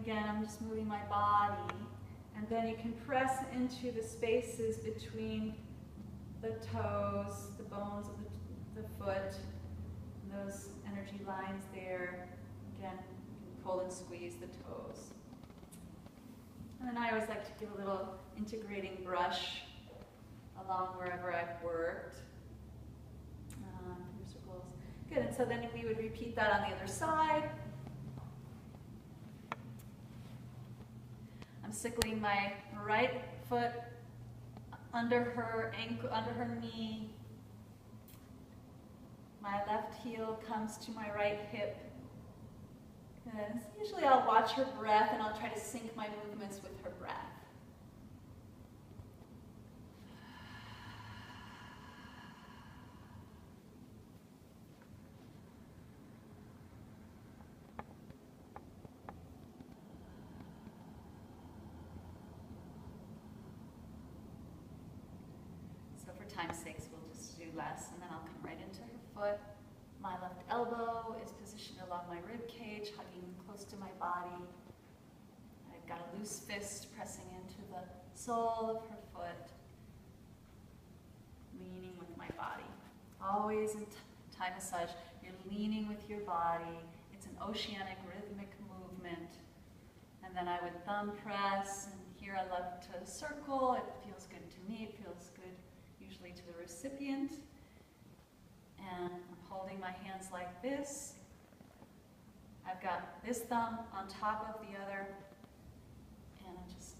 Again, I'm just moving my body. And then you can press into the spaces between the toes, the bones of the foot, and those energy lines there. Again, you can pull and squeeze the toes. And then I always like to give a little integrating brush along wherever I've worked. Circles. Good, and so then we would repeat that on the other side. I'm sickling my right foot under her ankle, under her knee. My left heel comes to my right hip. Good. So usually I'll watch her breath and I'll try to sync my movements with her breath. Time's sake, we'll just do less, and then I'll come right into her foot. My left elbow is positioned along my rib cage, hugging close to my body. I've got a loose fist pressing into the sole of her foot, leaning with my body. Always in Thai massage, you're leaning with your body. It's an oceanic rhythmic movement. And then I would thumb press, and here I love to circle. It feels good to me, it feels good usually to the recipient. And I'm holding my hands like this. I've got this thumb on top of the other, and I'm just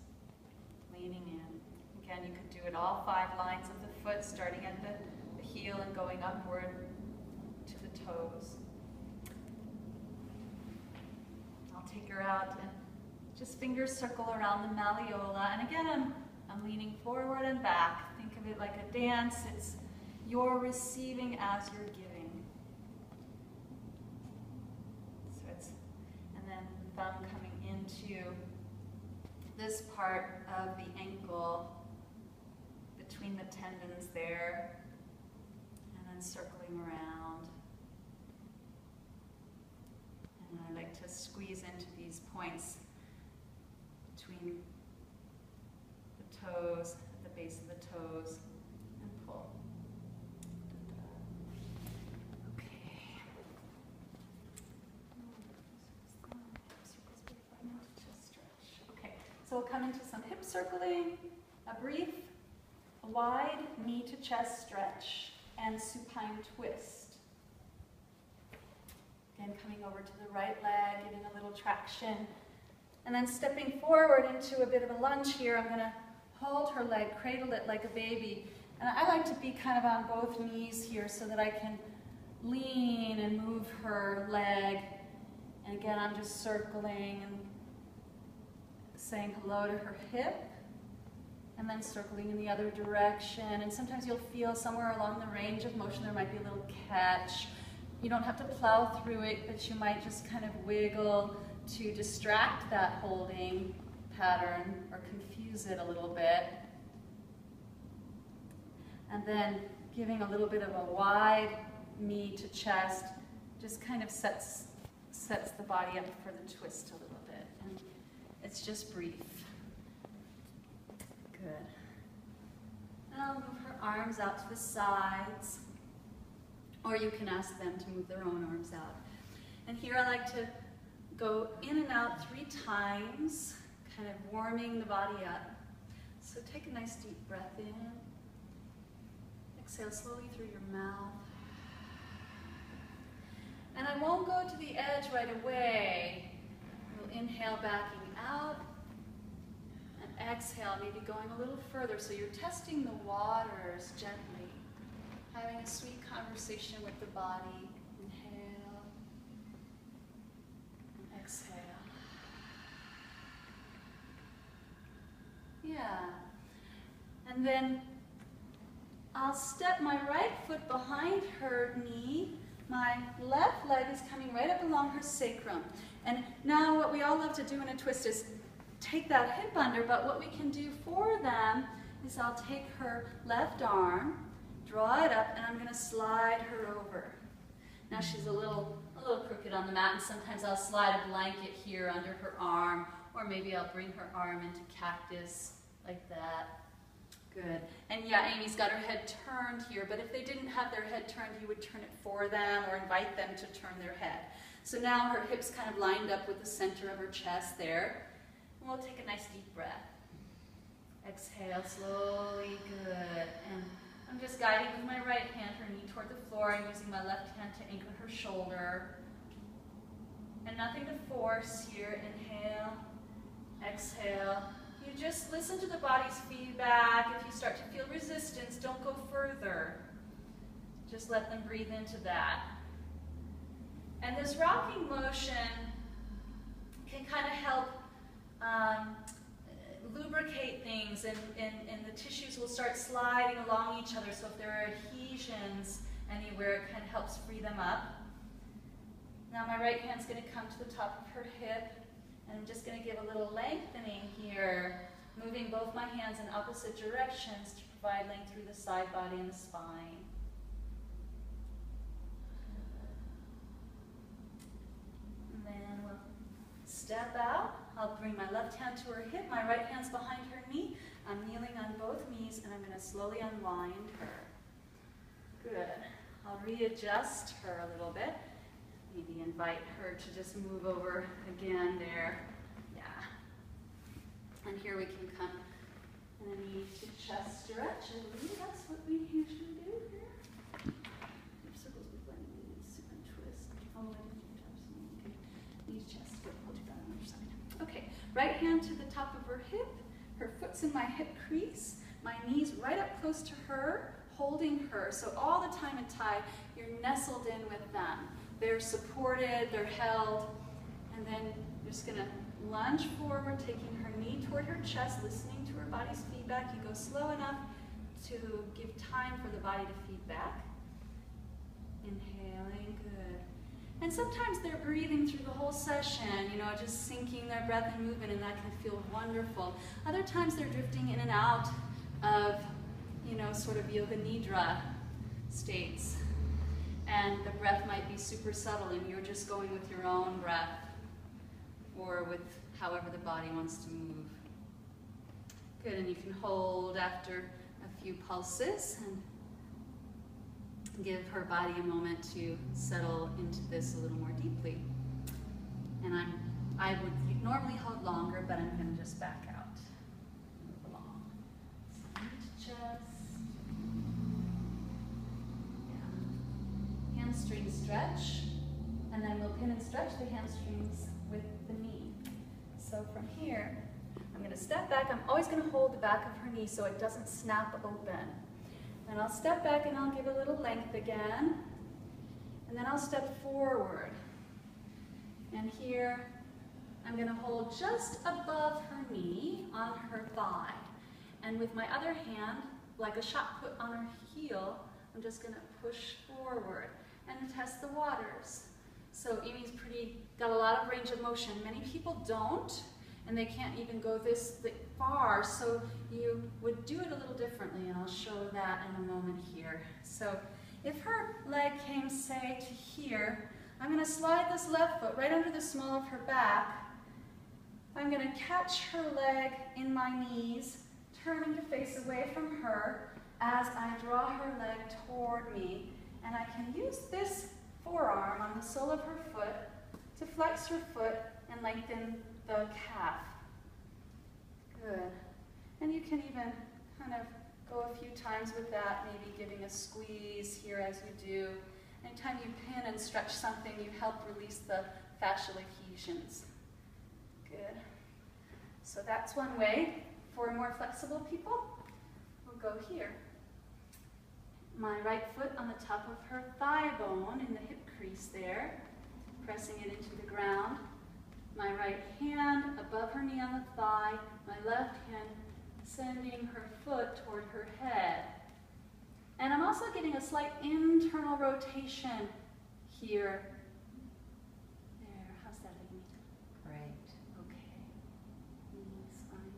leaning in. Again, you could do it all 5 lines of the foot, starting at the heel and going upward to the toes. I'll take her out and just fingers circle around the malleola. And again, I'm leaning forward and back. Think of it like a dance. It's you're receiving as you're giving. So it's, and then thumb coming into this part of the ankle, between the tendons there, and then circling around. And I like to squeeze into these points between the toes, at the base of the toes, and pull. Okay. Okay, so we'll come into some hip circling, a brief, a wide knee to chest stretch, and supine twist. Again, coming over to the right leg, getting a little traction. And then stepping forward into a bit of a lunge here, I'm going to hold her leg, cradle it like a baby. And I like to be kind of on both knees here so that I can lean and move her leg. And again, I'm just circling and saying hello to her hip. And then circling in the other direction. And sometimes you'll feel somewhere along the range of motion there might be a little catch. You don't have to plow through it, but you might just kind of wiggle to distract that holding pattern or confuse it a little bit. And then giving a little bit of a wide knee to chest just kind of sets the body up for the twist a little bit. And it's just brief. Good. And I'll move her arms out to the sides, or you can ask them to move their own arms out. And here I like to go in and out 3 times, kind of warming the body up. So take a nice deep breath in. Exhale slowly through your mouth. And I won't go to the edge right away. We'll inhale backing out. And exhale, maybe going a little further. So you're testing the waters gently. Having a sweet conversation with the body. Inhale. And exhale. Yeah. And then I'll step my right foot behind her knee. My left leg is coming right up along her sacrum. And now what we all love to do in a twist is take that hip under, but what we can do for them is I'll take her left arm, draw it up, and I'm going to slide her over. Now she's a little a little crooked on the mat, and sometimes I'll slide a blanket here under her arm, or maybe I'll bring her arm into cactus like that. Good. And yeah, Amy's got her head turned here, but if they didn't have their head turned, you would turn it for them or invite them to turn their head. So now her hips kind of lined up with the center of her chest there. And we'll take a nice deep breath. Exhale slowly, good. And I'm just guiding with my right hand her knee toward the floor and using my left hand to anchor her shoulder. And nothing to force here. Inhale, exhale. You just listen to the body's feedback. If you start to feel resistance, don't go further. Just let them breathe into that. And this rocking motion can kind of help lubricate things, and the tissues will start sliding along each other. So if there are adhesions anywhere, it kind of helps free them up. Now my right hand's going to come to the top of her hip. And I'm just going to give a little lengthening here, moving both my hands in opposite directions to provide length through the side body and the spine. And then we'll step out. I'll bring my left hand to her hip, my right hand's behind her knee. I'm kneeling on both knees, and I'm going to slowly unwind her. Good. I'll readjust her a little bit. Maybe invite her to just move over again there. Yeah. And here we can come in a knee to chest stretch. I believe that's what we usually do here. Circles with one knee, super twist. Oh, I didn't touch something. Okay. Knees, chest. Good. We'll do that on the other side. Okay. Right hand to the top of her hip. Her foot's in my hip crease. My knees right up close to her, holding her. So all the time in Thai, you're nestled in with them. They're supported, they're held, and then you're just going to lunge forward, taking her knee toward her chest, listening to her body's feedback. You go slow enough to give time for the body to feed back. Inhaling, good. And sometimes they're breathing through the whole session, you know, just syncing their breath and movement, and that can feel wonderful. Other times they're drifting in and out of, you know, sort of yoga nidra states. And the breath might be super subtle, and you're just going with your own breath, or with however the body wants to move. Good, and you can hold after a few pulses, and give her body a moment to settle into this a little more deeply. And I would normally hold longer, but I'm going to just back out. Move along. So chest. Hamstring stretch, and then we'll pin and stretch the hamstrings with the knee. So from here, I'm going to step back. I'm always going to hold the back of her knee so it doesn't snap open. Then I'll step back and I'll give a little length again, and then I'll step forward. And here, I'm going to hold just above her knee on her thigh. And with my other hand, like a shot put on her heel, I'm just going to push forward and test the waters. So Amy's got a lot of range of motion. Many people don't, and they can't even go this far, so you would do it a little differently, and I'll show that in a moment here. So if her leg came, say, to here, I'm going to slide this left foot right under the small of her back. I'm going to catch her leg in my knees, turning to face away from her as I draw her leg toward me. And I can use this forearm on the sole of her foot to flex her foot and lengthen the calf. Good. And you can even kind of go a few times with that, maybe giving a squeeze here as you do. Anytime you pin and stretch something, you help release the fascial adhesions. Good. So that's one way. For more flexible people, we'll go here. My right foot on the top of her thigh bone in the hip crease there, pressing it into the ground. My right hand above her knee on the thigh, my left hand sending her foot toward her head. And I'm also getting a slight internal rotation here. There, how's that, Amy? Great, okay. Knees, fine.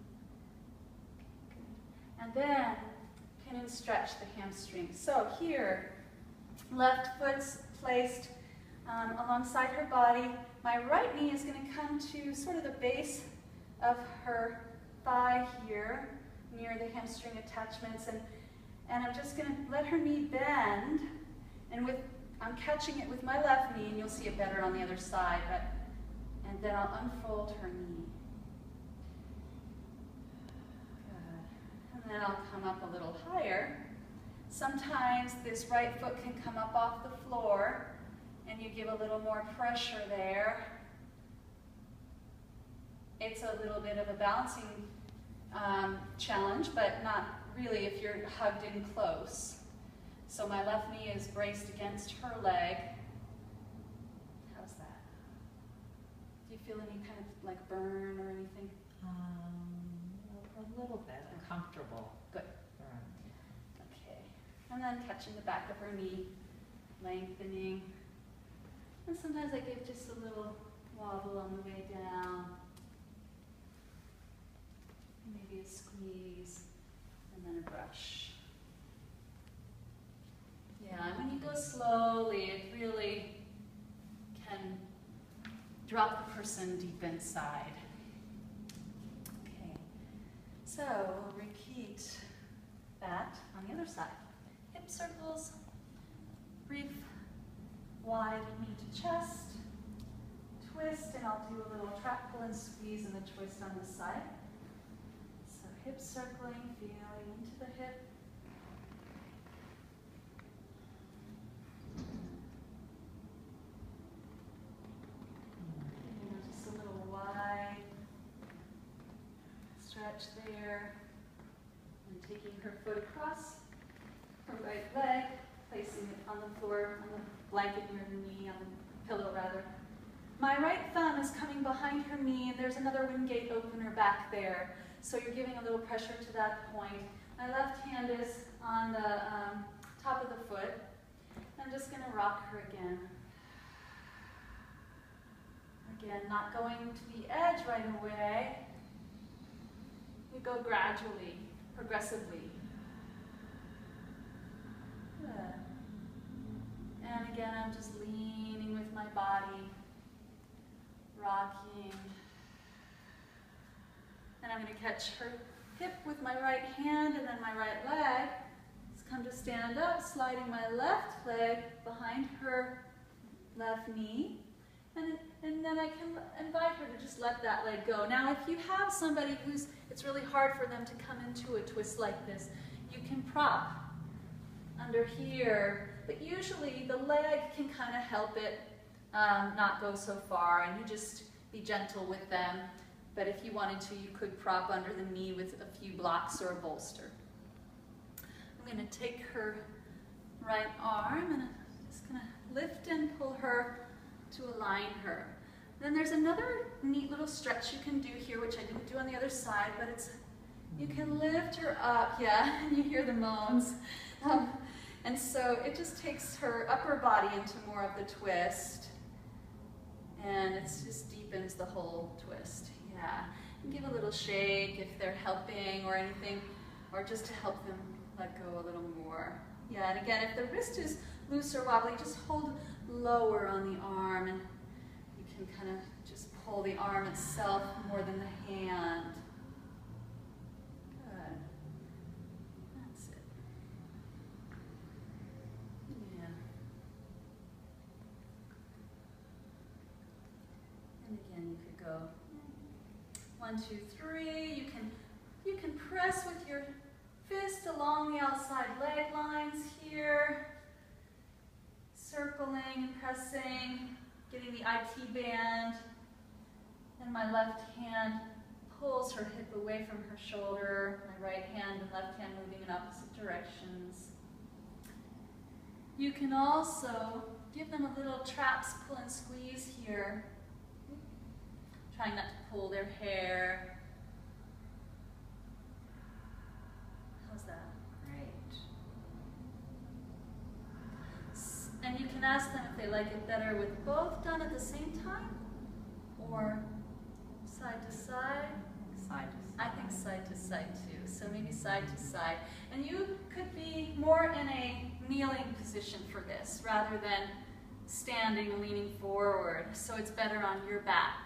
Okay, good. And then pin and stretch the hamstring. So here, left foot's placed alongside her body. My right knee is going to come to sort of the base of her thigh here, near the hamstring attachments, and I'm just going to let her knee bend, and I'm catching it with my left knee, and you'll see it better on the other side, and then I'll unfold her knee. Good. And then I'll come up a little higher. Sometimes this right foot can come up off the floor, and you give a little more pressure there. It's a little bit of a balancing challenge, but not really if you're hugged in close. So my left knee is braced against her leg. How's that? Do you feel any kind of like burn or anything? A little bit. I'm comfortable. Good. Okay. And then catching the back of her knee, lengthening. And sometimes I give just a little wobble on the way down. Maybe a squeeze, and then a brush. Yeah, and when you go slowly, it really can drop the person deep inside. Okay, so we'll repeat that on the other side. Hip circles, brief, wide knee to chest, twist, and I'll do a little trap, pull, and squeeze, and the twist on this side. So hip circling, feeling into the hip. Just a little wide stretch there. And taking her foot across her right leg, placing it on the floor, on the blanket near the knee, on the pillow rather. My right thumb is coming behind her knee, and there's another Wingate opener back there. So you're giving a little pressure to that point. My left hand is on the top of the foot. I'm just going to rock her again. Again, not going to the edge right away. We go gradually, progressively. Good. And again, I'm just leaning with my body, rocking. And I'm going to catch her hip with my right hand and then my right leg. Just come to stand up, sliding my left leg behind her left knee. And then I can invite her to just let that leg go. Now, if you have somebody it's really hard for them to come into a twist like this, you can prop under here. But usually the leg can kind of help it not go so far, and you just be gentle with them. But if you wanted to, you could prop under the knee with a few blocks or a bolster. I'm going to take her right arm and I'm just going to lift and pull her to align her. Then there's another neat little stretch you can do here, which I didn't do on the other side, but you can lift her up, yeah, and you hear the moans. And so it just takes her upper body into more of the twist, and it just deepens the whole twist. Yeah, and give a little shake if they're helping or anything, or just to help them let go a little more. Yeah, and again, if the wrist is loose or wobbly, just hold lower on the arm, and you can kind of just pull the arm itself more than the hand. Good. That's it. Yeah. And again, you could go 1, 2, 3. You can press with your fist along the outside leg lines here, circling and pressing, getting the IT band, and my left hand pulls her hip away from her shoulder, my right hand and left hand moving in opposite directions. You can also give them a little traps, pull and squeeze here, trying not to pull their hair. How's that? Great. And you can ask them if they like it better with both done at the same time, or side to side. Side to side. I think side to side too, so maybe side to side. And you could be more in a kneeling position for this, rather than standing, leaning forward, so it's better on your back.